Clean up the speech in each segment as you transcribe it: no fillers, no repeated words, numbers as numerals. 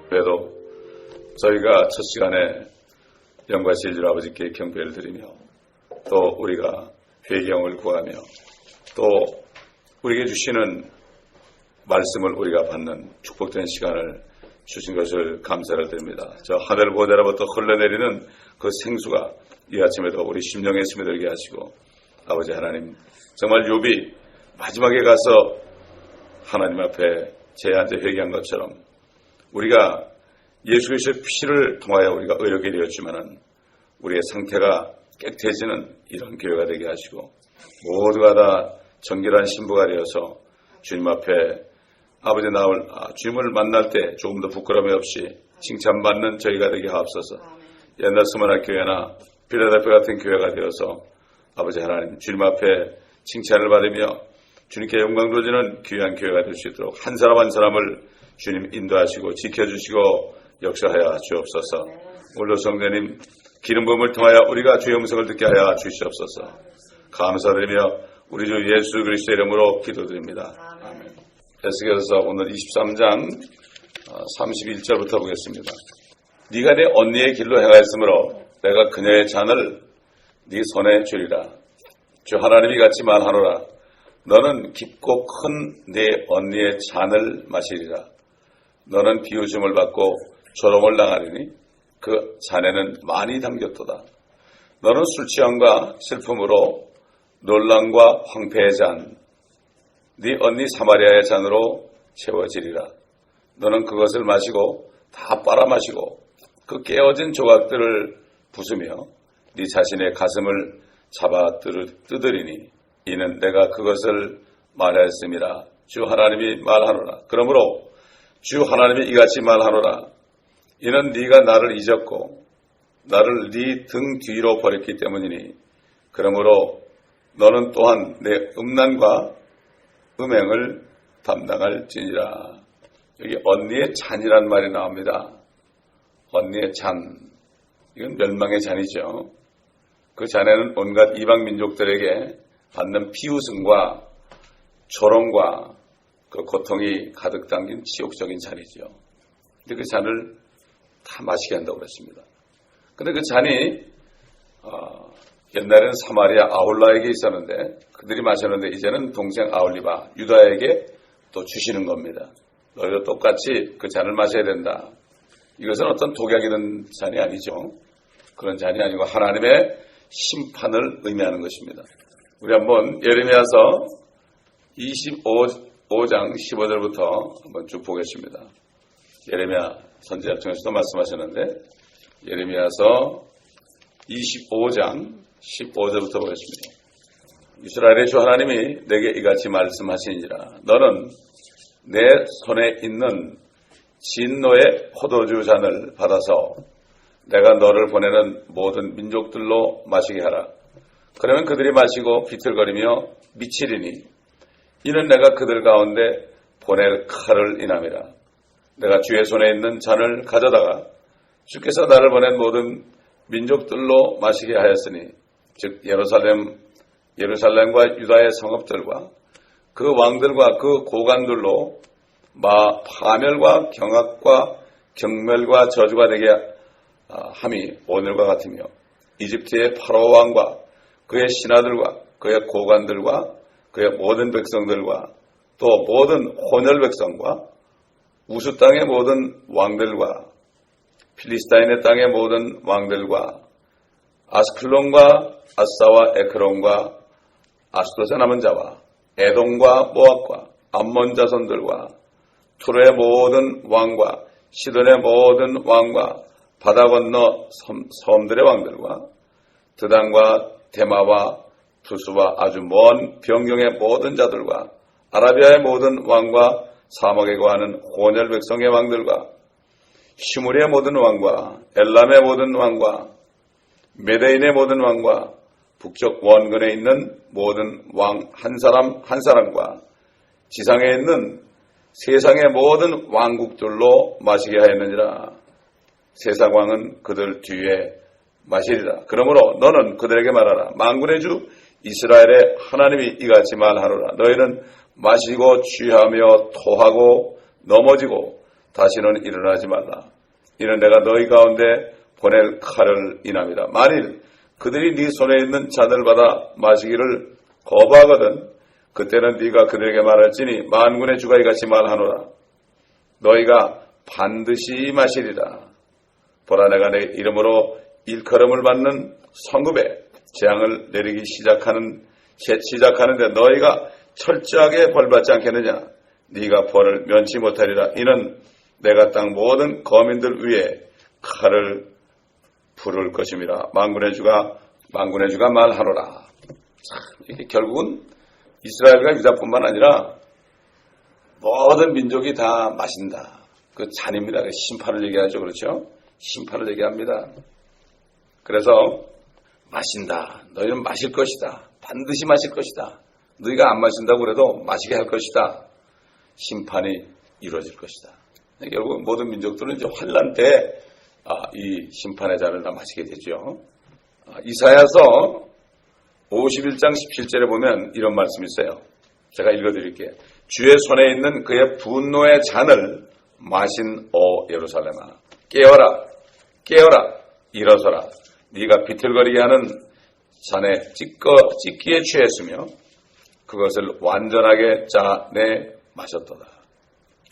그래도 저희가 첫 시간에 영광하실 주 아버지께 경배를 드리며 또 우리가 회개형을 구하며 또 우리에게 주시는 말씀을 우리가 받는 축복된 시간을 주신 것을 감사를 드립니다. 저 하늘 보좌로부터 흘러내리는 그 생수가 이 아침에도 우리 심령에 스며들게 하시고 아버지 하나님 정말 욥이 마지막에 가서 하나님 앞에 제한테 회개한 것처럼 우리가 예수 그리스도의 피를 통하여 우리가 의롭게 되었지만은 우리의 상태가 깨끗해지는 이런 교회가 되게 하시고 모두가 다 정결한 신부가 되어서 주님 앞에 아버지 나올 주님을 만날 때 조금 더 부끄러움이 없이 칭찬받는 저희가 되게 하옵소서. 옛날 스마나 교회나 필라델피아 같은 교회가 되어서 아버지 하나님 주님 앞에 칭찬을 받으며 주님께 영광 돌리는 귀한 교회가 될 수 있도록 한 사람 한 사람을 주님 인도하시고 지켜주시고 역사하여 주옵소서. 오늘도 성도님 기름 부음을 통하여 우리가 주의 음성을 듣게 하여 주시옵소서. 감사드리며 우리 주 예수 그리스도의 이름으로 기도드립니다. 아멘. 에스겔서 오늘 23장 31절부터 보겠습니다. 네가 내 언니의 길로 행하였으므로 내가 그녀의 잔을 네 손에 주리라. 주 하나님이 같이 말하노라. 너는 깊고 큰 내 언니의 잔을 마시리라. 너는 비웃음을 받고 조롱을 당하리니 그 잔에는 많이 담겼도다. 너는 술 취함과 슬픔으로 놀람과 황폐의 잔, 네 언니 사마리아의 잔으로 채워지리라. 너는 그것을 마시고 다 빨아마시고 그 깨어진 조각들을 부수며 네 자신의 가슴을 잡아 뜯으리니 이는 내가 그것을 말하였음이라. 주 하나님이 말하노라. 그러므로 주 하나님이 이같이 말하노라. 이는 네가 나를 잊었고 나를 네 등 뒤로 버렸기 때문이니 그러므로 너는 또한 내 음란과 음행을 담당할지니라. 여기 언니의 잔이란 말이 나옵니다. 언니의 잔. 이건 멸망의 잔이죠. 그 잔에는 온갖 이방 민족들에게 받는 비웃음과 조롱과 그 고통이 가득 담긴 지옥적인 잔이죠. 근데 그 잔을 다 마시게 한다고 그랬습니다. 근데 그 잔이 옛날에는 사마리아 아홀라에게 있었는데 그들이 마셨는데 이제는 동생 아홀리바 유다에게 또 주시는 겁니다. 너희도 똑같이 그 잔을 마셔야 된다. 이것은 어떤 독약이 든 잔이 아니죠. 그런 잔이 아니고 하나님의 심판을 의미하는 것입니다. 우리 한번 예레미야서 25장 15절부터 한번 쭉 보겠습니다. 예레미야 선지자 통해서도 말씀하셨는데 예레미야서 25장 15절부터 보겠습니다. 이스라엘의 주 하나님이 내게 이같이 말씀하시니라. 너는 내 손에 있는 진노의 포도주 잔을 받아서 내가 너를 보내는 모든 민족들로 마시게 하라. 그러면 그들이 마시고 비틀거리며 미치리니 이는 내가 그들 가운데 보낼 칼을 인함이라. 내가 주의 손에 있는 잔을 가져다가 주께서 나를 보낸 모든 민족들로 마시게 하였으니 즉 예루살렘과 유다의 성읍들과 그 왕들과 그 고관들로 파멸과 경악과 경멸과 저주가 되게 함이 오늘과 같으며 이집트의 파라오 왕과 그의 신하들과 그의 고관들과 그의 모든 백성들과 또 모든 혼혈 백성과 우수 땅의 모든 왕들과 필리스타인의 땅의 모든 왕들과 아스클론과 아사와 에크론과 아스돗의 남은 자와 에돔과 모압과 암몬 자손들과 투르의 모든 왕과 시돈의 모든 왕과 바다 건너 섬들의 왕들과 드단과 데마와 투수와 아주 먼 병경의 모든 자들과 아라비아의 모든 왕과 사막에 거하는 혼혈 백성의 왕들과 시무리의 모든 왕과 엘람의 모든 왕과 메데인의 모든 왕과 북쪽 원근에 있는 모든 왕 한 사람 한 사람과 지상에 있는 세상의 모든 왕국들로 마시게 하였느니라. 세상 왕은 그들 뒤에 마시리라. 그러므로 너는 그들에게 말하라. 만군의 주 이스라엘의 하나님이 이같이 말하노라. 너희는 마시고 취하며 토하고 넘어지고 다시는 일어나지 말라. 이는 내가 너희 가운데 보낼 칼을 인함이라. 만일 그들이 네 손에 있는 잔을 받아 마시기를 거부하거든 그때는 네가 그들에게 말할지니 만군의 주가 이같이 말하노라. 너희가 반드시 마시리라. 보라 내가 내 이름으로 일컬음을 받는 성읍에 재앙을 내리기 시작하는데 너희가 철저하게 벌받지 않겠느냐. 네가 벌을 면치 못하리라. 이는 내가 땅 모든 거민들 위에 칼을 부를 것임이라. 만군의 주가 말하노라. 이게 결국은 이스라엘과 유다뿐만 아니라 모든 민족이 다 마신다. 그 잔입니다. 심판을 얘기하죠. 그렇죠? 심판을 얘기합니다. 그래서 마신다. 너희는 마실 것이다. 반드시 마실 것이다. 너희가 안 마신다고 그래도 마시게 할 것이다. 심판이 이루어질 것이다. 결국 모든 민족들은 이제 환난 때 이 심판의 잔을 다 마시게 되죠. 이사야서 51장 17절에 보면 이런 말씀이 있어요. 제가 읽어드릴게요. 주의 손에 있는 그의 분노의 잔을 마신 오 예루살렘아, 깨어라, 깨어라, 일어서라. 네가 비틀거리게 하는 잔에 찢기에 취했으며 그것을 완전하게 짜내 마셨도다.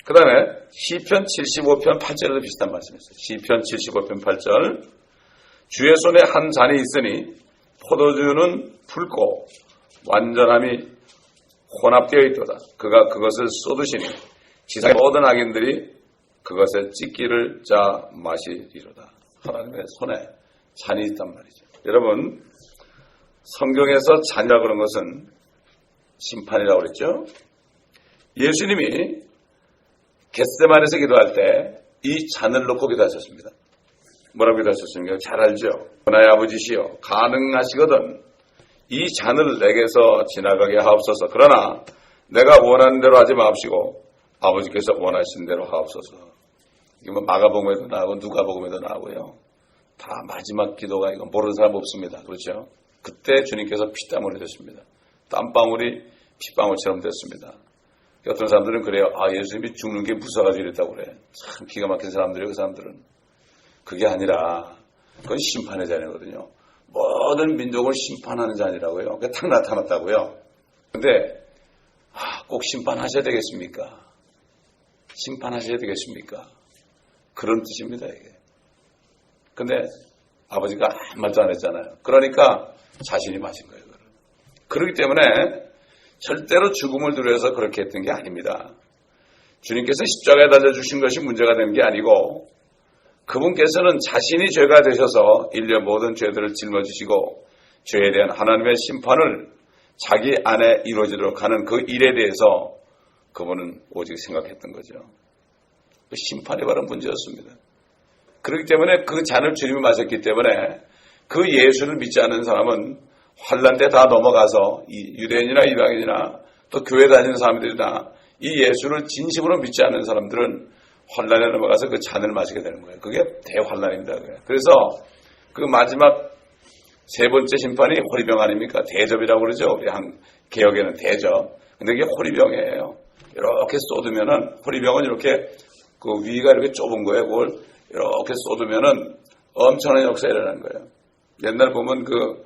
그 다음에 시편 75편 8절에도 비슷한 말씀이 있어요. 시편 75편 8절. 주의 손에 한 잔이 있으니 포도주는 붉고 완전함이 혼합되어 있도다. 그가 그것을 쏟으시니 지상의 모든 악인들이 그것의 찢기를 짜 마시리로다. 하나님의 손에 잔이 있단 말이죠. 여러분, 성경에서 잔이라고 그런 것은 심판이라고 그랬죠. 예수님이 겟세마네에서 기도할 때 이 잔을 놓고 기도하셨습니다. 뭐라고 기도하셨습니까? 잘 알죠. 하나의 아버지시여 가능하시거든 이 잔을 내게서 지나가게 하옵소서. 그러나 내가 원하는 대로 하지 마옵시고 아버지께서 원하시는 대로 하옵소서. 이게 뭐 마가복음에도 나오고 누가복음에도 나오고요. 다 마지막 기도가 이거 모르는 사람 없습니다. 그렇죠? 그때 주님께서 피땀을 흘렸습니다. 땀방울이 핏방울처럼 됐습니다. 어떤 사람들은 그래요. 예수님이 죽는 게 무서워가지고 이랬다고 그래. 참 기가 막힌 사람들이에요. 그 사람들은. 그게 아니라 그건 심판의 잔이거든요. 모든 민족을 심판하는 잔이라고요. 그게 딱 나타났다고요. 근데 꼭 심판하셔야 되겠습니까? 심판하셔야 되겠습니까? 그런 뜻입니다. 이게. 근데 아버지가 아무 말도 안 했잖아요. 그러니까 자신이 마신 거예요. 그렇기 때문에 절대로 죽음을 두려워서 그렇게 했던 게 아닙니다. 주님께서 십자가에 달려주신 것이 문제가 된 게 아니고 그분께서는 자신이 죄가 되셔서 인류의 모든 죄들을 짊어지시고 죄에 대한 하나님의 심판을 자기 안에 이루어지도록 하는 그 일에 대해서 그분은 오직 생각했던 거죠. 그 심판이 바로 문제였습니다. 그렇기 때문에 그 잔을 주님이 마셨기 때문에 그 예수를 믿지 않는 사람은 환난 때 다 넘어가서 이 유대인이나 이방인이나 또 교회 다니는 사람들이나 이 예수를 진심으로 믿지 않는 사람들은 환난에 넘어가서 그 잔을 마시게 되는 거예요. 그게 대환난입니다. 그래서 그 마지막 세 번째 심판이 호리병 아닙니까? 대접이라고 그러죠. 우리 개혁에는 대접. 근데 이게 호리병이에요. 이렇게 쏟으면은 호리병은 이렇게 그 위가 이렇게 좁은 거예요. 그걸 이렇게 쏟으면은 엄청난 역사가 일어나는 거예요. 옛날 보면 그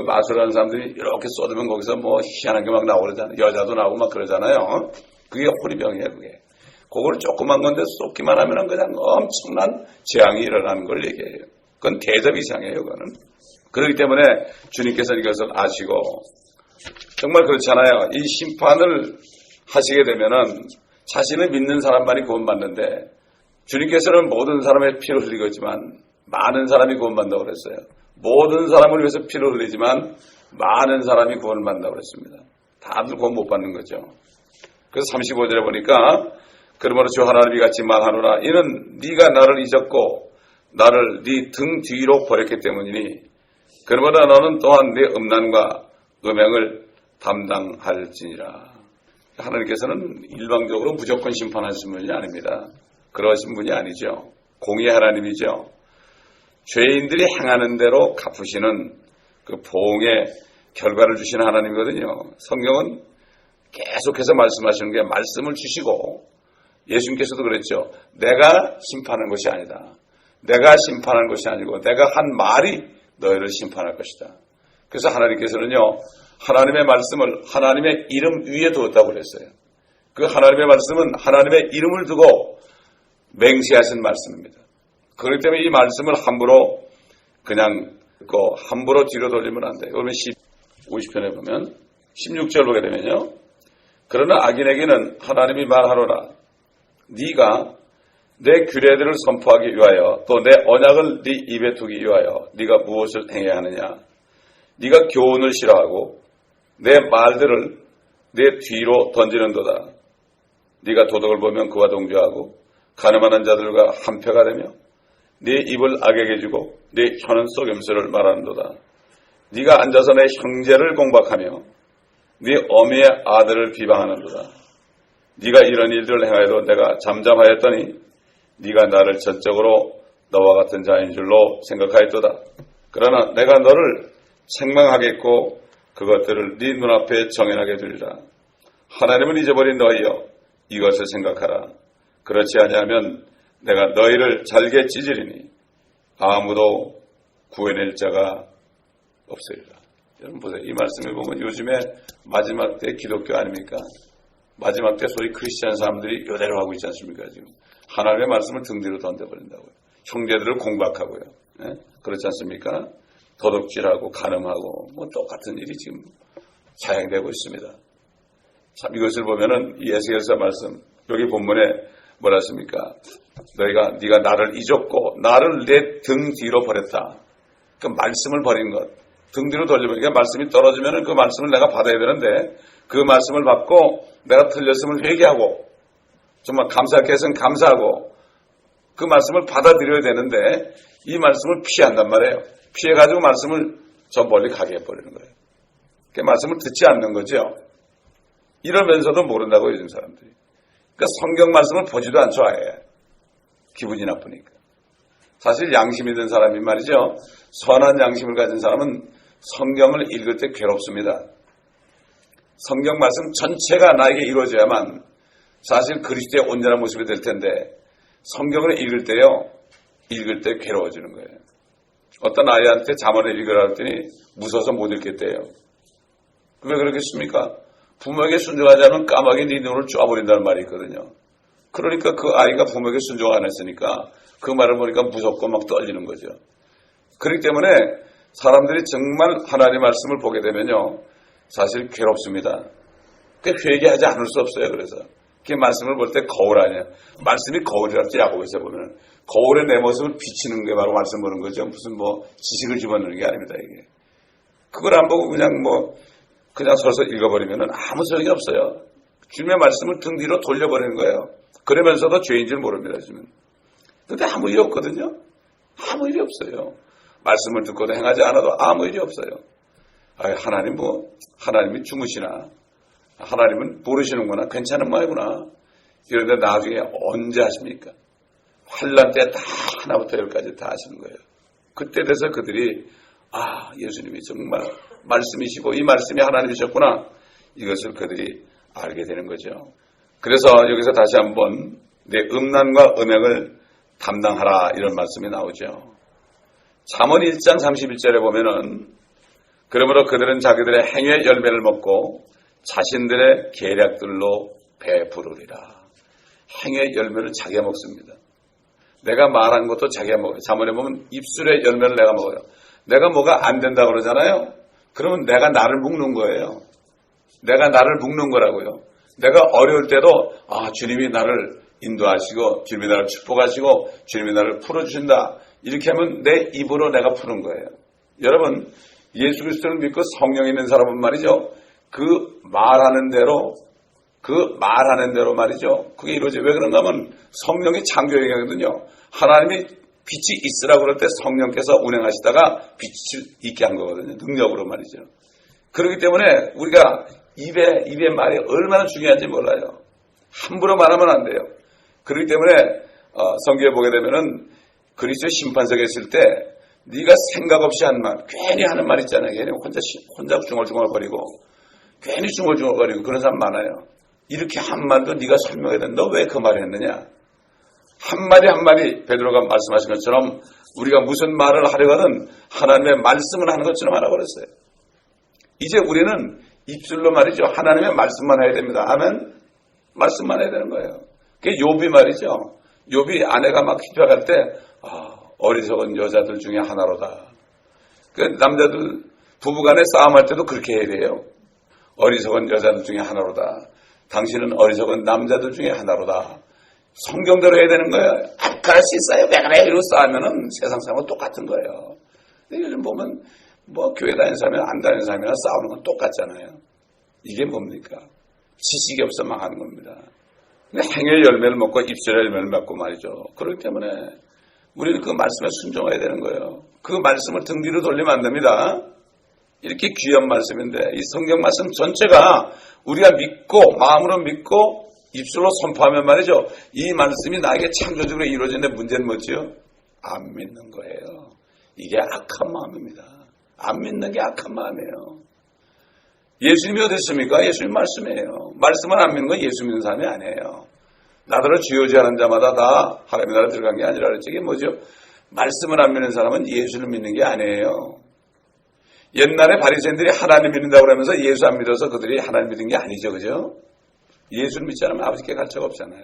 마술하는 사람들이 이렇게 쏟으면 거기서 뭐 희한한 게 막 나오고 그러잖아요. 여자도 나오고 막 그러잖아요. 그게 호리병이에요, 그게. 그걸 조그만 건데 쏟기만 하면은 그냥 엄청난 재앙이 일어나는 걸 얘기해요. 그건 대접 이상이에요, 그거는. 그렇기 때문에 주님께서 이것을 아시고, 정말 그렇잖아요. 이 심판을 하시게 되면은 자신을 믿는 사람만이 구원받는데, 주님께서는 모든 사람의 피를 흘리겠지만, 많은 사람이 구원받는다고 그랬어요. 모든 사람을 위해서 피를 흘리지만 많은 사람이 구원을 받는다고 그랬습니다. 다들 구원 못 받는 거죠. 그래서 35절에 보니까 그러므로 주 하나님이 같이 말하노라. 이는 네가 나를 잊었고 나를 네 등 뒤로 버렸기 때문이니 그러므로 너는 또한 네 음란과 음행을 담당할지니라. 하나님께서는 일방적으로 무조건 심판하신 분이 아닙니다. 그러신 분이 아니죠. 공의의 하나님이죠. 죄인들이 행하는 대로 갚으시는 그 보응의 결과를 주시는 하나님이거든요. 성경은 계속해서 말씀하시는 게 말씀을 주시고 예수님께서도 그랬죠. 내가 심판하는 것이 아니다. 내가 심판하는 것이 아니고 내가 한 말이 너희를 심판할 것이다. 그래서 하나님께서는요, 하나님의 말씀을 하나님의 이름 위에 두었다고 그랬어요. 그 하나님의 말씀은 하나님의 이름을 두고 맹세하신 말씀입니다. 그렇기 때문에 이 말씀을 함부로 그냥 함부로 뒤로 돌리면 안 돼요. 그러면 50편에 보면 16절 보게 되면요. 그러나 악인에게는 하나님이 말하노라. 네가 내 규례들을 선포하기 위하여 또 내 언약을 네 입에 두기 위하여 네가 무엇을 행해야 하느냐. 네가 교훈을 싫어하고 내 말들을 내 뒤로 던지는도다. 네가 도덕을 보면 그와 동조하고 가늠하는 자들과 한패가 되며 네 입을 악에게 주고 네 혀는 속임수를 말하는도다. 네가 앉아서 내 형제를 공박하며 네 어미의 아들을 비방하는도다. 네가 이런 일들을 행하여도 내가 잠잠하였더니 네가 나를 전적으로 너와 같은 자인 줄로 생각하였도다. 그러나 내가 너를 책망하겠고 그것들을 네 눈앞에 정연하게 두리라. 하나님을 잊어버린 너희여, 이것을 생각하라. 그렇지 아니하면 내가 너희를 잘게 찢으리니 아무도 구해낼 자가 없으리라. 여러분 보세요. 이 말씀을 보면 요즘에 마지막 때 기독교 아닙니까? 마지막 때 소위 크리스찬 사람들이 이대로 하고 있지 않습니까? 지금 하나님의 말씀을 등 뒤로 던져버린다고요. 형제들을 공박하고요. 네? 그렇지 않습니까? 도둑질하고 간음하고 똑같은 일이 지금 사행되고 있습니다. 참 이것을 보면은 이 에스겔서 말씀 여기 본문에 뭐라 했습니까? 네가 나를 잊었고 나를 내 등 뒤로 버렸다. 그 말씀을 버린 것. 등 뒤로 돌려버리니까 말씀이 떨어지면은 그 말씀을 내가 받아야 되는데 그 말씀을 받고 내가 틀렸음을 회개하고 정말 감사할 것은 감사하고 그 말씀을 받아들여야 되는데 이 말씀을 피한단 말이에요. 피해가지고 말씀을 저 멀리 가게 해버리는 거예요. 그 말씀을 듣지 않는 거죠. 이러면서도 모른다고 요즘 사람들이. 그러니까 성경 말씀을 보지도 않죠, 아예. 기분이 나쁘니까. 사실 양심 있는 사람이 말이죠. 선한 양심을 가진 사람은 성경을 읽을 때 괴롭습니다. 성경 말씀 전체가 나에게 이루어져야만 사실 그리스도의 온전한 모습이 될 텐데 성경을 읽을 때 괴로워지는 거예요. 어떤 아이한테 잠언을 읽으라 했더니 무서워서 못 읽겠대요. 왜 그러겠습니까? 부모에게 순종하지 않으면 까마귀 네 눈을 쪼아버린다는 말이 있거든요. 그러니까 그 아이가 부모에게 순종 안 했으니까 그 말을 보니까 무섭고 막 떨리는 거죠. 그렇기 때문에 사람들이 정말 하나님의 말씀을 보게 되면요. 사실 괴롭습니다. 회개하지 않을 수 없어요. 그래서 그 말씀을 볼 때 거울 아니에요. 말씀이 거울이라고 야고보에서 보면 거울에 내 모습을 비치는 게 바로 말씀 보는 거죠. 무슨 지식을 집어넣는 게 아닙니다. 이게 그걸 안 보고 그냥 서서 읽어버리면 아무 소용이 없어요. 주님의 말씀을 등 뒤로 돌려버리는 거예요. 그러면서도 죄인 줄 모릅니다. 지금. 근데 아무 일이 없거든요. 아무 일이 없어요. 말씀을 듣고도 행하지 않아도 아무 일이 없어요. 하나님이 주무시나? 하나님은 모르시는구나. 괜찮은 모양이구나. 이런데 나중에 언제 하십니까? 환난 때 다 하나부터 열까지 다 하시는 거예요. 그때 돼서 그들이 예수님이 정말 말씀이시고 이 말씀이 하나님이셨구나. 이것을 그들이 알게 되는 거죠. 그래서 여기서 다시 한번 내 음란과 음행을 담당하라 이런 말씀이 나오죠. 잠언 1장 31절에 보면은 그러므로 그들은 자기들의 행위의 열매를 먹고 자신들의 계략들로 배부르리라. 행위의 열매를 자기가 먹습니다. 내가 말한 것도 자기가 먹어요. 잠언에 보면 입술의 열매를 내가 먹어요. 내가 뭐가 안 된다고 그러잖아요. 그러면 내가 나를 묶는 거예요. 내가 나를 묶는 거라고요. 내가 어려울 때도 주님이 나를 인도하시고 주님이 나를 축복하시고 주님이 나를 풀어주신다. 이렇게 하면 내 입으로 내가 푸는 거예요. 여러분 예수 그리스도를 믿고 성령 있는 사람은 말이죠. 그 말하는 대로 말이죠. 그게 이루어져요. 왜 그런가 하면 성령이 창조행위거든요. 하나님이 빛이 있으라고 그럴 때 성령께서 운행하시다가 빛을 있게 한 거거든요. 능력으로 말이죠. 그렇기 때문에 우리가 입의 말이 얼마나 중요한지 몰라요. 함부로 말하면 안 돼요. 그렇기 때문에 성경에 보게 되면은 그리스도의 심판석에 있을 때 네가 생각 없이 한 말, 괜히 하는 말 있잖아요. 괜히 혼자 중얼중얼거리고 괜히 중얼중얼거리고 그런 사람 많아요. 이렇게 한 말도 네가 설명해야 된다. 왜 그 말을 했느냐? 한마디 한마디 베드로가 말씀하신 것처럼 우리가 무슨 말을 하려거든 하나님의 말씀을 하는 것처럼 하라고 그랬어요. 이제 우리는 입술로 말이죠. 하나님의 말씀만 해야 됩니다. 아멘. 말씀만 해야 되는 거예요. 그게 욥이 말이죠. 욥이 아내가 막 핍박할 때 어리석은 여자들 중에 하나로다. 그 남자들 부부간에 싸움할 때도 그렇게 해야 돼요. 어리석은 여자들 중에 하나로다. 당신은 어리석은 남자들 중에 하나로다. 성경대로 해야 되는 거예요. 그럴 수 있어요. 왜 그래? 이러고 싸우면은 세상 사람은 똑같은 거예요. 근데 요즘 보면 교회 다니는 사람이나 안 다니는 사람이나 싸우는 건 똑같잖아요. 이게 뭡니까? 지식이 없어 망하는 겁니다. 근데 행의 열매를 먹고 입술의 열매를 맺고 말이죠. 그렇기 때문에 우리는 그 말씀에 순종해야 되는 거예요. 그 말씀을 등 뒤로 돌리면 안 됩니다. 이렇게 귀한 말씀인데 이 성경 말씀 전체가 우리가 믿고 마음으로 믿고 입술로 선포하면 말이죠. 이 말씀이 나에게 창조적으로 이루어지는데 문제는 뭐지요? 안 믿는 거예요. 이게 악한 마음입니다. 안 믿는 게 악한 마음이에요. 예수님이 어디 있습니까? 예수님 말씀이에요. 말씀을 안 믿는 건 예수 믿는 사람이 아니에요. 나더러 주여지하는 자마다 다 하나님의 나라에 들어간 게 아니라 그랬지. 이게 뭐죠? 말씀을 안 믿는 사람은 예수를 믿는 게 아니에요. 옛날에 바리새인들이 하나님 믿는다고 그러면서 예수 안 믿어서 그들이 하나님 믿은 게 아니죠. 그죠? 예수를 믿지 않으면 아버지께 갈 자가 없잖아요.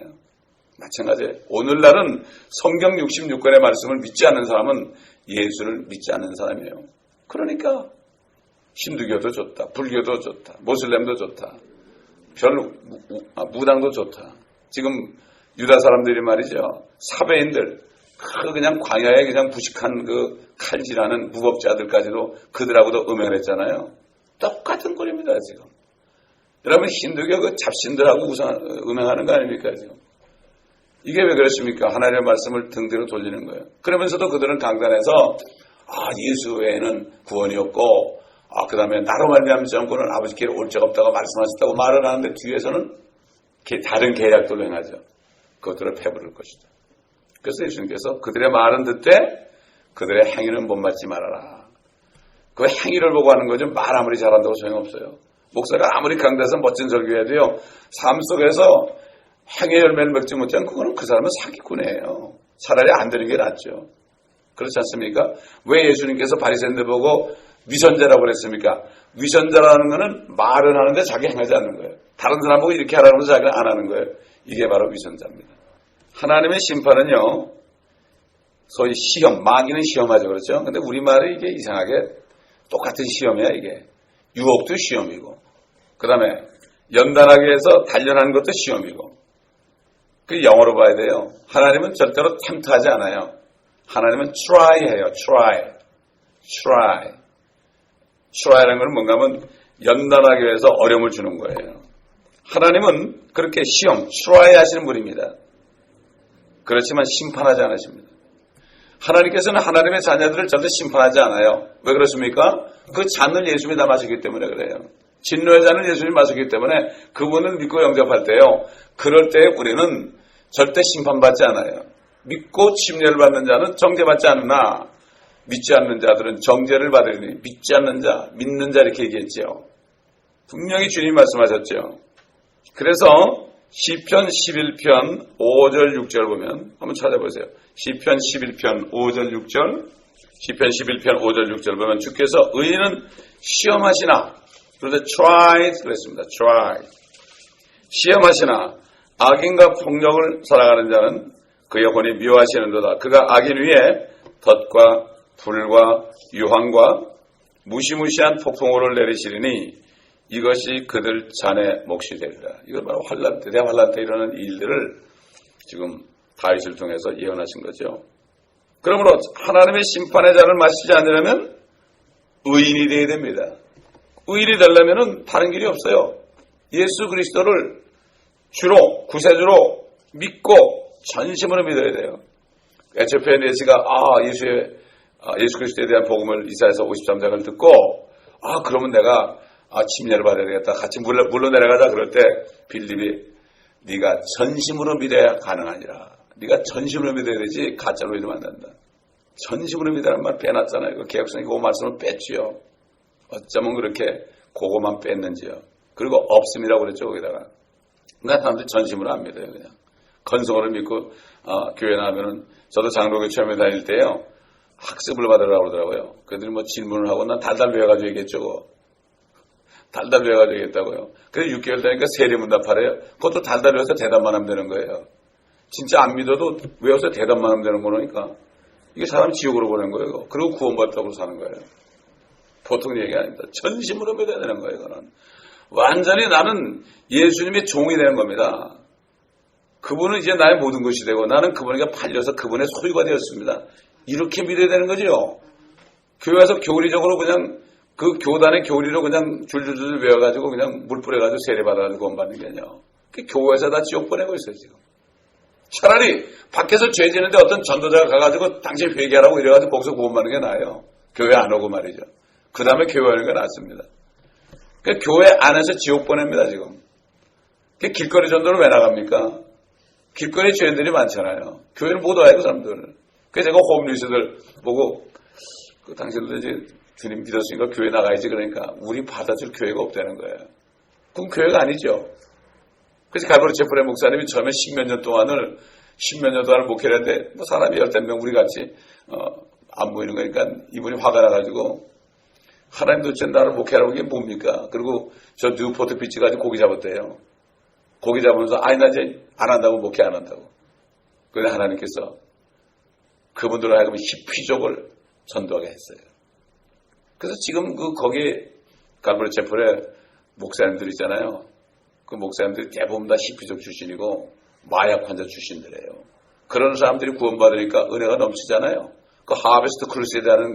마찬가지예요. 오늘날은 성경 66권의 말씀을 믿지 않는 사람은 예수를 믿지 않는 사람이에요. 그러니까 힌두교도 좋다. 불교도 좋다. 모슬렘도 좋다. 무당도 좋다. 지금 유다 사람들이 말이죠. 사베인들 그냥 광야에 그냥 부식한 그 칼질하는 무법자들까지도 그들하고도 음행을 했잖아요. 똑같은 꼴입니다 지금. 여러분 힌두교 그 잡신들하고 음행하는 거 아닙니까 지금. 이게 왜 그렇습니까? 하나님의 말씀을 등뒤로 돌리는 거예요. 그러면서도 그들은 강단에서 예수 외에는 구원이 없고 그 다음에 나로 말미암은 정권은 아버지께로 올 적 없다고 말씀하셨다고 말을 하는데 뒤에서는 다른 계략들로 행하죠. 그것들을 배부를 것이다. 그래서 예수님께서 그들의 말은 듣되 그들의 행위는 본받지 말아라. 그 행위를 보고 하는 거죠. 말 아무리 잘한다고 소용없어요. 목사가 아무리 강대해서 멋진 설교해도요. 삶 속에서 행위의 열매를 맺지 못하면 그거는 그 사람은 사기꾼이에요. 차라리 안 되는 게 낫죠. 그렇지 않습니까? 왜 예수님께서 바리새인들 보고 위선자라고 그랬습니까? 위선자라는 거는 말은 하는데 자기 행하지 않는 거예요. 다른 사람 보고 이렇게 하라고 해서 자기는 안 하는 거예요. 이게 바로 위선자입니다. 하나님의 심판은요. 소위 시험, 마귀는 시험하죠. 그렇죠? 근데 우리말이 이게 이상하게 똑같은 시험이야 이게. 유혹도 시험이고 그 다음에 연단하기 위해서 단련하는 것도 시험이고 그 영어로 봐야 돼요. 하나님은 절대로 템트하지 않아요. 하나님은 try해요. try라는 건 뭔가 하면 연단하기 위해서 어려움을 주는 거예요. 하나님은 그렇게 시험, try 하시는 분입니다. 그렇지만 심판하지 않으십니다. 하나님께서는 하나님의 자녀들을 절대 심판하지 않아요. 왜 그렇습니까? 그 잔을 예수님이 다 마셨기 때문에 그래요. 진노의 잔을 예수님이 마셨기 때문에 그분을 믿고 영접할 때요. 그럴 때 우리는 절대 심판받지 않아요. 믿고 침례를 받는 자는 정죄받지 않으나 믿지 않는 자들은 정죄를 받으리니 믿지 않는 자, 믿는 자 이렇게 얘기했죠. 분명히 주님이 말씀하셨죠. 그래서 시편 11편 5절 6절 보면 한번 찾아보세요. 시편 11편 5절 6절 시편 11편 5절 6절 보면 주께서 의인은 시험하시나 그런데 try 그랬습니다. try 시험하시나 악인과 폭력을 살아가는 자는 그의 혼이 미워하시는도다. 그가 악인 위에 덫과 불과 유황과 무시무시한 폭풍우를 내리시리니 이것이 그들 잔의 몫이 되리라. 이건 바로 환란 때, 대환란 때 일어나는 일들을 지금 다윗을 통해서 예언하신 거죠. 그러므로 하나님의 심판의 잔을 마시지 않으려면 의인이 되어야 됩니다. 의인이 되려면 다른 길이 없어요. 예수 그리스도를 주로 구세주로 믿고 전심으로 믿어야 돼요. 에티오피아 내시가 예수 그리스도에 대한 복음을 이사야서 53장을 듣고 그러면 내가 침례를 받아야 되겠다. 같이 물러 내려가자. 그럴 때 빌립이 네가 전심으로 믿어야 가능하니라. 네가 전심으로 믿어야 되지 가짜로 믿으면 안 된다. 전심으로 믿으라는 말 빼놨잖아요. 그 개혁성이 그 말씀을 뺐지요. 어쩌면 그렇게 그거만 뺐는지요. 그리고 없음이라고 그랬죠. 거기다가 그러니까 사람들이 전심으로 안 믿어요. 그냥 건성으로 믿고 교회 나가면은 저도 장로교 처음에 다닐 때요 학습을 받으라고 그러더라고요. 그들이 뭐 질문을 하고 난 달달 배워가지고 얘기했죠. 달달 배워가지고 얘기했다고요. 그래서 6개월 되니까 세리문답하래요. 그것도 달달 배워서 대답만 하면 되는 거예요. 진짜 안 믿어도 외워서 대답만 하면 되는 거니까 이게 사람 지옥으로 보낸 거예요. 그리고 구원받다고 사는 거예요. 보통 얘기 아닙니다. 전심으로 믿어야 되는 거예요. 이거는 완전히 나는 예수님의 종이 되는 겁니다. 그분은 이제 나의 모든 것이 되고 나는 그분에게 팔려서 그분의 소유가 되었습니다. 이렇게 믿어야 되는 거죠. 교회에서 교리적으로 그냥 그 교단의 교리로 그냥 줄줄줄 외워가지고 그냥 물 뿌려가지고 세례받아가지고 구원받는 게 아니에요. 그 교회에서 다 지옥 보내고 있어요 지금. 차라리 밖에서 죄 지는데 어떤 전도자가 가가지고 당신 회개하라고 이래가지고 거기서 구원받는 게 나아요. 교회 안 오고 말이죠. 그 다음에 교회 오는 게 낫습니다. 그 교회 안에서 지옥 보냅니다 지금. 그 길거리 전도를 왜 나갑니까? 길거리 죄인들이 많잖아요. 교회를 못 와요 그 사람들. 그래서 제가 홈리스들 보고 당신들 이제 주님 믿었으니까 교회 나가야지 그러니까 우리 받아줄 교회가 없다는 거예요. 그럼 교회가 아니죠. 그래서 갈보리 제프레 목사님이 처음에 십몇 년 동안을 목회를 했는데 뭐 사람이 15명 우리 같이 안 보이는 거니까 이분이 화가 나가지고 하나님 도대체 나를 목회하라고 이게 뭡니까? 그리고 저 뉴포트 비치 가지고 고기 잡았대요. 고기 잡으면서 아니 나 이제 안 한다고 목회 안 한다고. 그런데 하나님께서 그분들을 하여금 히피족을 전도하게 했어요. 그래서 지금 거기 갈보리 제프레 목사님들 있잖아요. 그 목사님들이 대부분 다 히피족 출신이고 마약 환자 출신들이에요. 그런 사람들이 구원받으니까 은혜가 넘치잖아요. 그 하베스트 크루세이드 하는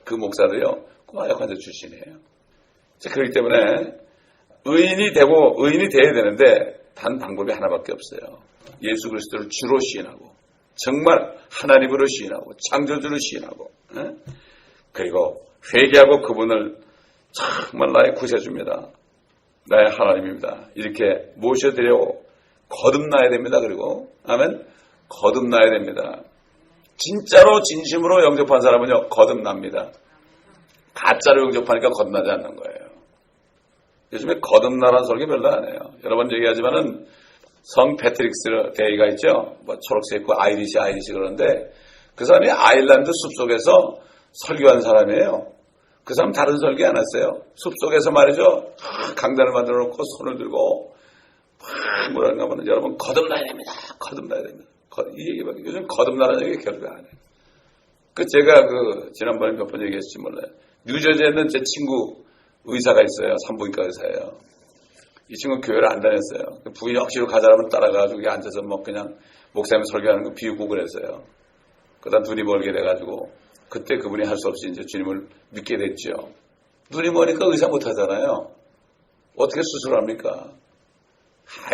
그 목사도요. 그 마약 환자 출신이에요. 그렇기 때문에 의인이 돼야 되는데 단 방법이 하나밖에 없어요. 예수 그리스도를 주로 시인하고 정말 하나님으로 시인하고 창조주로 시인하고 그리고 회개하고 그분을 정말 나의 구세주입니다. 나의 하나님입니다. 이렇게 모셔드리고 거듭나야 됩니다. 그리고 아멘. 거듭나야 됩니다. 진짜로 진심으로 영접한 사람은요 거듭납니다. 가짜로 영접하니까 거듭나지 않는 거예요. 요즘에 거듭나라는 소리 별로 안 해요. 여러 번 얘기하지만은 성 패트릭스 데이가 있죠. 뭐 초록색 있고 아이리시 그러는데 그 사람이 아일랜드 숲속에서 설교한 사람이에요. 그 사람 다른 설교 안 했어요. 숲속에서 말이죠. 강단을 만들어 놓고 손을 들고 뭐라는가 하면 여러분 거듭나야 됩니다. 거듭나야 됩니다. 이 얘기밖에 요즘 거듭나라는 얘기 결국 안 해요. 제가 지난번에 몇 번 얘기했을지 몰라요. 뉴저지에 있는 제 친구 의사가 있어요. 산부인과 의사예요. 이 친구 교회를 안 다녔어요. 부인이 억지로 가자라면 따라가가지고 앉아서 뭐 그냥 목사님 설교하는 거 비웃고 그랬어요. 그다음 눈이 멀게 돼가지고 그때 그분이 할 수 없이 이제 주님을 믿게 됐죠. 눈이 머니까 의사 못 하잖아요. 어떻게 수술합니까?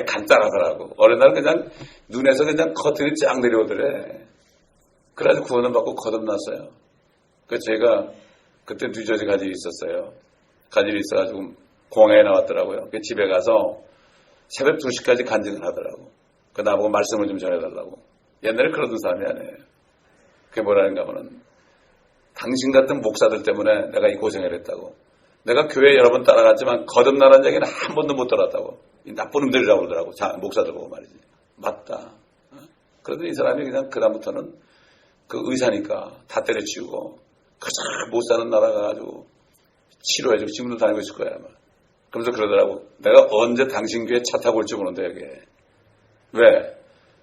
간단하더라고. 어느 날 그냥 눈에서 그냥 커튼이 쫙 내려오더래. 그래가지고 구원을 받고 거듭났어요. 제가 그때 뉴저지 가지고 있었어요. 가지고 있어가지고 공항에 나왔더라고요. 집에 가서 새벽 2시까지 간증을 하더라고. 나보고 말씀을 좀 전해달라고. 옛날에 그러던 사람이 아니에요. 그게 뭐라는가 하면은 당신 같은 목사들 때문에 내가 이 고생을 했다고. 내가 교회 여러 번 따라갔지만 거듭나라는 얘기는 한 번도 못 들었다고. 이 나쁜 놈들이라고 그러더라고. 목사들 보고 말이지. 맞다. 그러더니 이 사람이 그냥 그다음부터는 그 의사니까 다 때려치우고 가장 못 사는 나라 가가지고 치료해주고 지금도 다니고 있을 거야 아마. 그러면서 그러더라고. 내가 언제 당신 교회 차 타고 올지 모르는데 여기. 왜?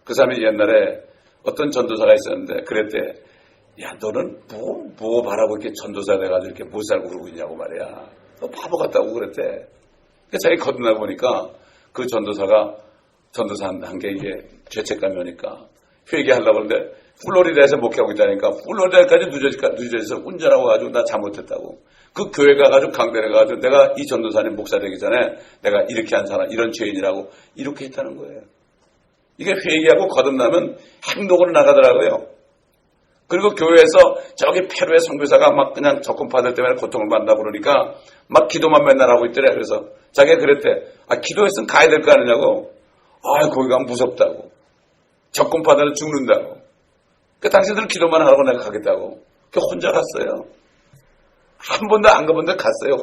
그 사람이 옛날에 어떤 전도사가 있었는데 그랬대. 야 너는 뭐 바라고 이렇게 전도사 돼가지고 이렇게 못 살고 그러고 있냐고 말이야. 너 바보 같다고 그랬대. 자기 거듭나 보니까 그 전도사가 전도사 한 게 이게 죄책감이 오니까 회개하려고 하는데 플로리다에서 목회하고 있다니까 플로리다까지 뉴저지에서 운전하고 가지고 나 잘못했다고. 그 교회 가가지고 강변에 가가지고 내가 이 전도사님 목사 되기 전에 내가 이렇게 한 사람 이런 죄인이라고 이렇게 했다는 거예요. 이게 회개하고 거듭나면 행동으로 나가더라고요. 그리고 교회에서 저기 페루의 선교사가 막 그냥 적군파들 때문에 고통을 받는다고 그러니까 막 기도만 맨날 하고 있더래. 그래서 자기가 그랬대. 기도했으면 가야 될 거 아니냐고. 거기 가면 무섭다고. 적군파들은 죽는다고. 당신들은 기도만 하라고 내가 가겠다고. 혼자 갔어요. 한 번도 안 가본 데 갔어요.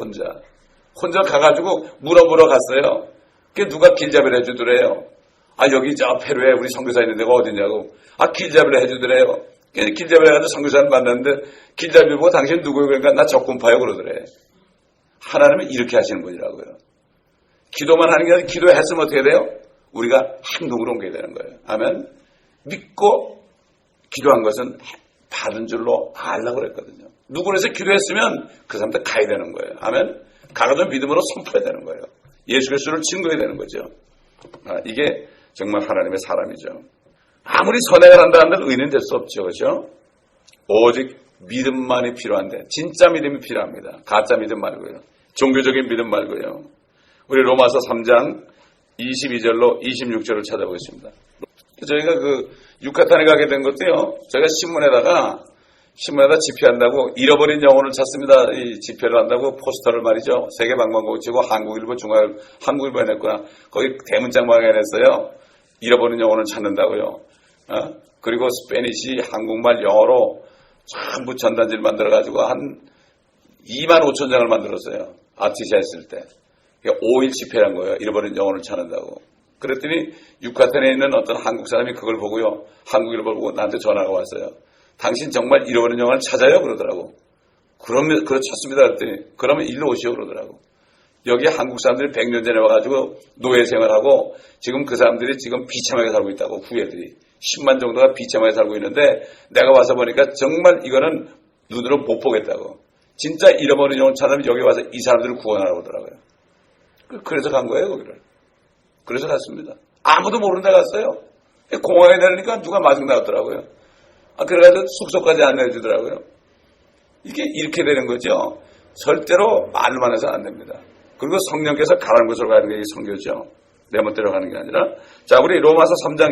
혼자 가가지고 물어보러 갔어요. 그게 누가 길잡이를 해주더래요. 여기 저 페루에 우리 선교사 있는 데가 어디냐고. 길잡이를 해주더래요. 길잡이를 해가지고 선교사를 만났는데 길잡이 보고 당신 누구예요? 그러니까 나 적군파요 그러더래. 하나님은 이렇게 하시는 분이라고요. 기도만 하는 게 아니라 기도했으면 어떻게 돼요? 우리가 행동으로 옮겨야 되는 거예요. 아멘. 믿고 기도한 것은 받은 줄로 알라고 그랬거든요. 누구에서 기도했으면 그 사람한테 가야 되는 거예요. 아멘. 가가지고 믿음으로 선포해야 되는 거예요. 예수 그리스도를 증거해야 되는 거죠. 이게 정말 하나님의 사람이죠. 아무리 선행을 한다 한들 의인은 될 수 없죠. 그렇죠? 오직 믿음만이 필요한데 진짜 믿음이 필요합니다. 가짜 믿음 말고요. 종교적인 믿음 말고요. 우리 로마서 3장 22절로 26절을 찾아보겠습니다. 저희가 유카탄에 가게 된 것도요. 저희가 신문에다가 집회한다고 잃어버린 영혼을 찾습니다. 이 집회를 한다고 포스터를 말이죠. 세계 방방곡곡 치고 한국일보, 한국일보에 냈구나. 거기 대문짝방에 냈어요. 잃어버린 영혼을 찾는다고요. 그리고 스페니시, 한국말, 영어로 전부 전단지를 만들어가지고 한 2만 5천 장을 만들었어요. 아티샤 했을 때. 5일 집회란 거예요. 잃어버린 영혼을 찾는다고. 그랬더니 유카탄에 있는 어떤 한국 사람이 그걸 보고요. 한국일보를 보고 나한테 전화가 왔어요. 당신 정말 잃어버린 영혼을 찾아요? 그러더라고. 그러면, 그렇습니다. 그랬더니, 그러면 일로 오시오. 그러더라고. 여기 한국 사람들이 100년 전에 와가지고 노예 생활하고 지금 그 사람들이 지금 비참하게 살고 있다고, 후예들이. 10만 정도가 비참하게 살고 있는데 내가 와서 보니까 정말 이거는 눈으로 못 보겠다고. 진짜 잃어버린 영혼 찾으면 여기 와서 이 사람들을 구원하라고 하더라고요. 그래서 간 거예요, 거기를. 그래서 갔습니다. 아무도 모르는 데 갔어요. 공항에 내리니까 누가 마중 나왔더라고요. 그래가지고 숙소까지 안내해 주더라고요. 이게 이렇게 되는 거죠. 절대로 말로만 해서 안 됩니다. 그리고 성령께서 가라는 곳으로 가는 게 선교죠. 내 멋대로 가는 게 아니라. 자, 우리 로마서 3장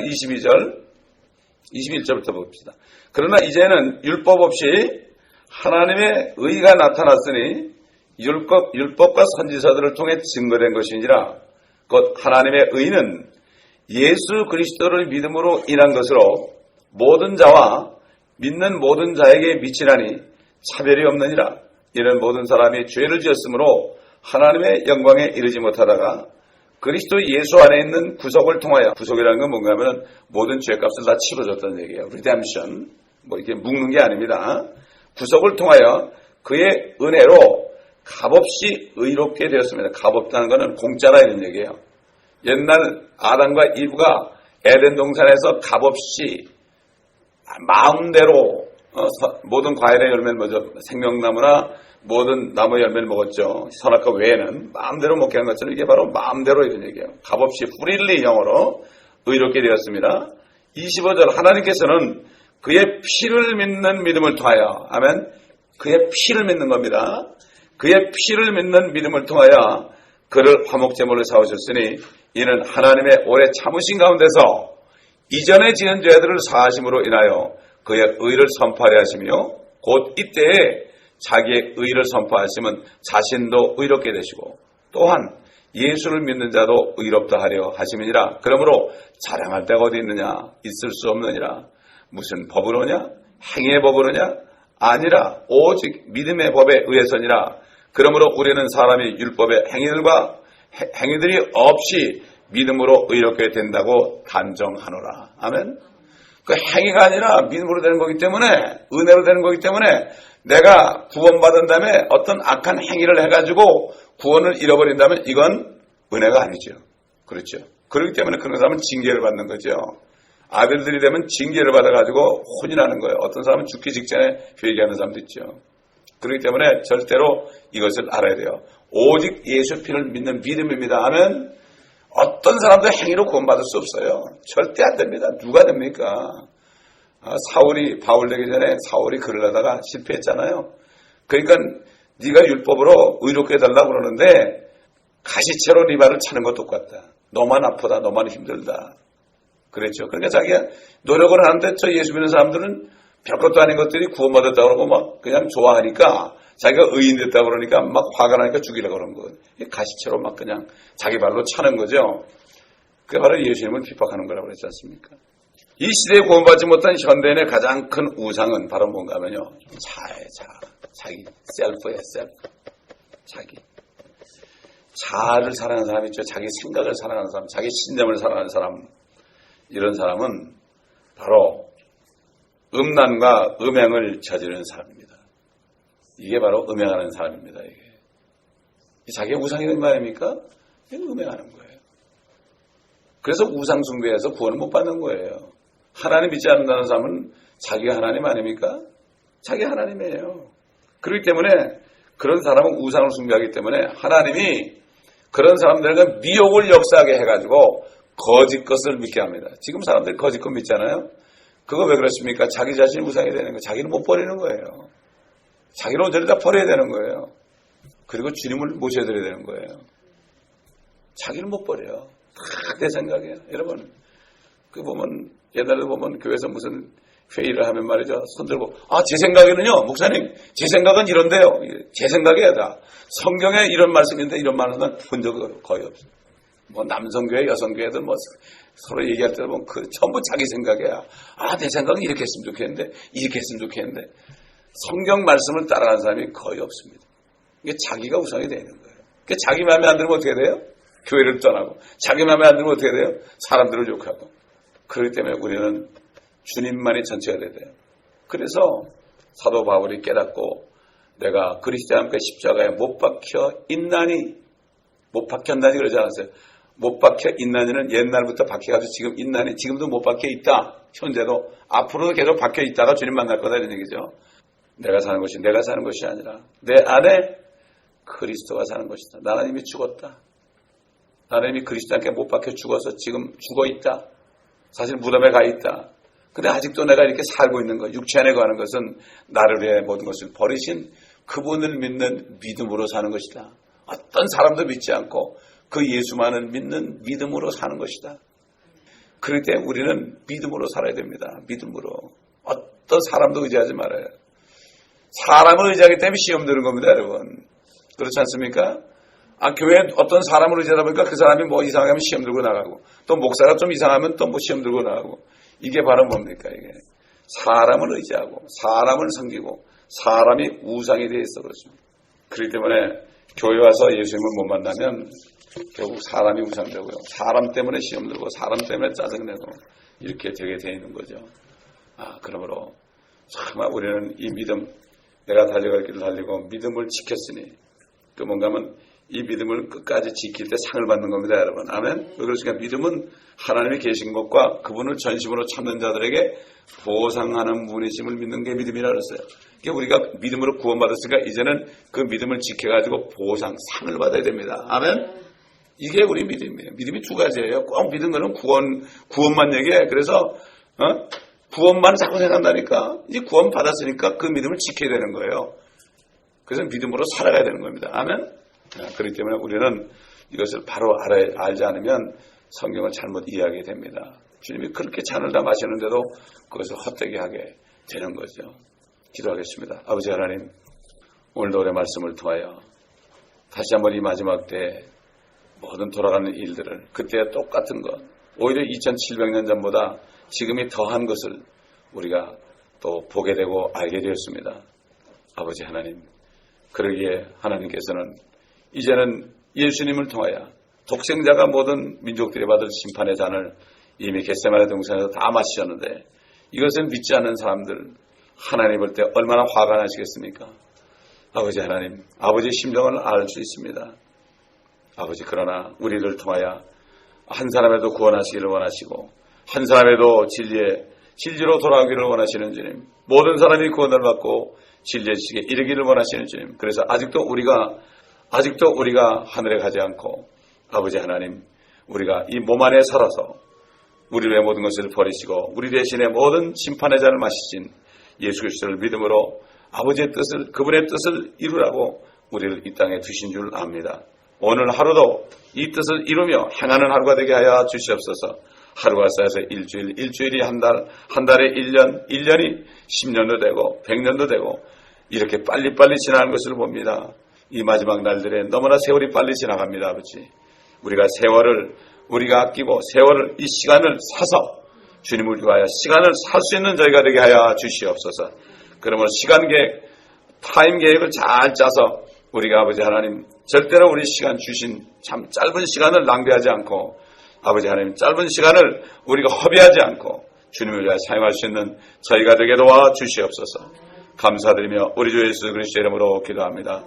21절부터 봅시다. 그러나 이제는 율법 없이 하나님의 의가 나타났으니 율법과 선지자들을 통해 증거된 것이니라. 곧 하나님의 의는 예수 그리스도를 믿음으로 인한 것으로 모든 자와 믿는 모든 자에게 미치나니 차별이 없느니라. 이런 모든 사람이 죄를 지었으므로 하나님의 영광에 이르지 못하다가 그리스도 예수 안에 있는 구속을 통하여, 구속이라는 건 뭔가 하면 모든 죄값을 다 치러줬다는 얘기예요. 리뎀션. 이렇게 묶는 게 아닙니다. 구속을 통하여 그의 은혜로 값없이 의롭게 되었습니다. 값없다는 것은 공짜라 이런 얘기예요. 옛날 아담과 이브가 에덴 동산에서 값없이 마음대로 모든 과일의 열매를 먹었죠. 생명나무나 모든 나무 열매를 먹었죠. 선악과 외에는 마음대로 먹게 한 것처럼 이게 바로 마음대로 이런 얘기예요. 값없이 freely 영어로 의롭게 되었습니다. 25절 하나님께서는 그의 피를 믿는 믿음을 통하여, 아멘. 그의 피를 믿는 겁니다. 그의 피를 믿는 믿음을 통하여 그를 화목제물로 사오셨으니 이는 하나님의 오래 참으신 가운데서 이전에 지은 죄들을 사하심으로 인하여 그의 의를 선포하려 하시며 곧 이때에 자기의 의를 선포하시면 자신도 의롭게 되시고 또한 예수를 믿는 자도 의롭다 하려 하심이니라. 그러므로 자랑할 데가 어디 있느냐? 있을 수 없느니라. 무슨 법으로냐? 행위의 법으로냐? 아니라 오직 믿음의 법에 의해서니라. 그러므로 우리는 사람이 율법의 행위들이 없이 믿음으로 의롭게 된다고 단정하노라. 아멘. 그 행위가 아니라 믿음으로 되는 거기 때문에, 은혜로 되는 거기 때문에 내가 구원받은 다음에 어떤 악한 행위를 해가지고 구원을 잃어버린다면 이건 은혜가 아니죠. 그렇죠. 그렇기 때문에 그런 사람은 징계를 받는 거죠. 아들들이 되면 징계를 받아가지고 혼이 나는 거예요. 어떤 사람은 죽기 직전에 회개하는 사람도 있죠. 그렇기 때문에 절대로 이것을 알아야 돼요. 오직 예수 피를 믿는 믿음입니다 하면 어떤 사람도 행위로 구원받을 수 없어요. 절대 안 됩니다. 누가 됩니까? 사울이 바울 되기 전에 사울이 글을 하다가 실패했잖아요. 그러니까 네가 율법으로 의롭게 해달라고 그러는데 가시채로 네 발을 차는 것 똑같다. 너만 아프다. 너만 힘들다. 그랬죠. 그러니까 자기가 노력을 하는데 저 예수 믿는 사람들은 별것도 아닌 것들이 구원받았다고 그러고 막 그냥 좋아하니까 자기가 의인 됐다고 그러니까 막 화가 나니까 죽이려고 그런 거예요. 가시채로 막 그냥 자기 발로 차는 거죠. 그게 바로 예수님을 핍박하는 거라고 그랬지 않습니까? 이 시대에 구원받지 못한 현대인의 가장 큰 우상은 바로 뭔가 하면요. 자기 셀프예요, 셀프. 자기. 자아를 사랑하는 사람이 있죠. 자기 생각을 사랑하는 사람, 자기 신념을 사랑하는 사람. 이런 사람은 바로 음란과 음행을 저지르는 사람입니다. 이게 바로 음행하는 사람입니다. 이게 자기가 우상이 된 말입니까? 이게 음행하는 거예요. 그래서 우상 숭배해서 구원을 못 받는 거예요. 하나님 믿지 않는다는 사람은 자기가 하나님 아닙니까? 자기 하나님이에요. 그렇기 때문에 그런 사람은 우상을 숭배하기 때문에 하나님이 그런 사람들에게 미혹을 역사하게 해가지고 거짓 것을 믿게 합니다. 지금 사람들이 거짓 것 믿잖아요. 그거 왜 그렇습니까? 자기 자신이 우상이 되는 거예요. 자기는 못 버리는 거예요. 자기는 온전히 다 버려야 되는 거예요. 그리고 주님을 모셔드려야 되는 거예요. 자기는 못 버려요. 다 내 생각이에요. 여러분, 그 보면 옛날에 보면 교회에서 무슨 회의를 하면 말이죠. 손들고 제 생각에는요. 목사님 제 생각은 이런데요. 제 생각이야 다. 성경에 이런 말씀인데 이런 말은 본 적은 거의 없어요. 뭐 남성교회 여성교회든 뭐 서로 얘기할 때 보면 전부 자기 생각이야. 내 생각은 이렇게 했으면 좋겠는데 이렇게 했으면 좋겠는데 성경 말씀을 따라가는 사람이 거의 없습니다. 이게 자기가 우상이 되는 거예요. 그러니까 자기 마음에 안 들면 어떻게 돼요? 교회를 떠나고 자기 마음에 안 들면 어떻게 돼요? 사람들을 욕하고. 그렇기 때문에 우리는 주님만이 전체가 돼야 돼요. 그래서 사도 바울이 깨닫고 내가 그리스도와 함께 십자가에 못 박혀 있나니 못 박혔나니 그러지 않았어요. 못 박혀 있나니는 옛날부터 박혀가지고 지금 있나니 지금도 못 박혀 있다. 현재도 앞으로도 계속 박혀 있다가 주님 만날 거다 이런 얘기죠. 내가 사는 것이 내가 사는 것이 아니라 내 안에 그리스도가 사는 것이다. 나는 이미 죽었다. 나는 이미 그리스도와 함께 못 박혀 죽어서 지금 죽어 있다. 사실 무덤에 가 있다. 근데 아직도 내가 이렇게 살고 있는 것, 육체 안에 가는 것은 나를 위해 모든 것을 버리신 그분을 믿는 믿음으로 사는 것이다. 어떤 사람도 믿지 않고 그 예수만을 믿는 믿음으로 사는 것이다. 그럴 때 우리는 믿음으로 살아야 됩니다. 믿음으로. 어떤 사람도 의지하지 말아요. 사람을 의지하기 때문에 시험 드는 겁니다, 여러분. 그렇지 않습니까? 교회에 어떤 사람을 의지하다 보니까 그 사람이 뭐 이상하면 시험 들고 나가고 또 목사가 좀 이상하면 또 뭐 시험 들고 나가고 이게 바로 뭡니까 이게 사람을 의지하고 사람을 섬기고 사람이 우상이 되어 있어 그렇습니다. 그렇기 때문에 교회 와서 예수님을 못 만나면 결국 사람이 우상되고요. 사람 때문에 시험 들고 사람 때문에 짜증내고 이렇게 되게 되어 있는 거죠. 그러므로 정말 우리는 이 믿음 내가 달려갈 길을 달리고 믿음을 지켰으니 그 뭔가 하면 이 믿음을 끝까지 지킬 때 상을 받는 겁니다, 여러분. 아멘? 왜 그렇습니까? 믿음은 하나님이 계신 것과 그분을 전심으로 찾는 자들에게 보상하는 분이심을 믿는 게 믿음이라 그랬어요. 그러니까 우리가 믿음으로 구원받았으니까 이제는 그 믿음을 지켜가지고 보상, 상을 받아야 됩니다. 아멘? 이게 우리 믿음이에요. 믿음이 두 가지예요. 꼭 믿은 거는 구원만 얘기해. 그래서, 구원만 자꾸 생각한다니까. 이제 구원 받았으니까 그 믿음을 지켜야 되는 거예요. 그래서 믿음으로 살아가야 되는 겁니다. 아멘? 그렇기 때문에 우리는 이것을 바로 알지 않으면 성경을 잘못 이해하게 됩니다. 주님이 그렇게 잔을 다 마시는데도 그것을 헛되게 하게 되는 거죠. 기도하겠습니다. 아버지 하나님, 오늘도 올해 말씀을 통하여 다시 한번 이 마지막 때 모든 돌아가는 일들을 그때 똑같은 것, 오히려 2700년 전보다 지금이 더한 것을 우리가 또 보게 되고 알게 되었습니다. 아버지 하나님, 그러기에 하나님께서는 이제는 예수님을 통하여 독생자가 모든 민족들이 받을 심판의 잔을 이미 겟세마네 동산에서 다 마시셨는데 이것을 믿지 않는 사람들 하나님 볼 때 얼마나 화가 나시겠습니까? 아버지 하나님, 아버지의 심정을 알 수 있습니다. 아버지, 그러나 우리를 통하여 한 사람에도 구원하시기를 원하시고 한 사람에도 진리로 돌아오기를 원하시는 주님, 모든 사람이 구원을 받고 진리의 지식에 이르기를 원하시는 주님, 그래서 아직도 우리가 하늘에 가지 않고 아버지 하나님, 우리가 이 몸 안에 살아서 우리의 모든 것을 버리시고 우리 대신에 모든 심판의 잔을 마시신 예수 그리스도를 믿음으로 아버지의 뜻을, 그분의 뜻을 이루라고 우리를 이 땅에 두신 줄 압니다. 오늘 하루도 이 뜻을 이루며 행하는 하루가 되게 하여 주시옵소서. 하루가 쌓여서 일주일, 일주일이 한 달, 한 달에 1년, 1년이 10년도 되고 100년도 되고 이렇게 빨리빨리 지나가는 것을 봅니다. 이 마지막 날들에 너무나 세월이 빨리 지나갑니다. 아버지, 우리가 세월을 우리가 아끼고 세월을 이 시간을 사서 주님을 위하여 시간을 살 수 있는 저희가 되게 하여 주시옵소서. 그러면 시간 계획, 타임 계획을 잘 짜서 우리가 아버지 하나님 절대로 우리 시간 주신 참 짧은 시간을 낭비하지 않고 아버지 하나님 짧은 시간을 우리가 허비하지 않고 주님을 위하여 사용할 수 있는 저희가 되게 도와 주시옵소서. 감사드리며 우리 주 예수 그리스도의 이름으로 기도합니다.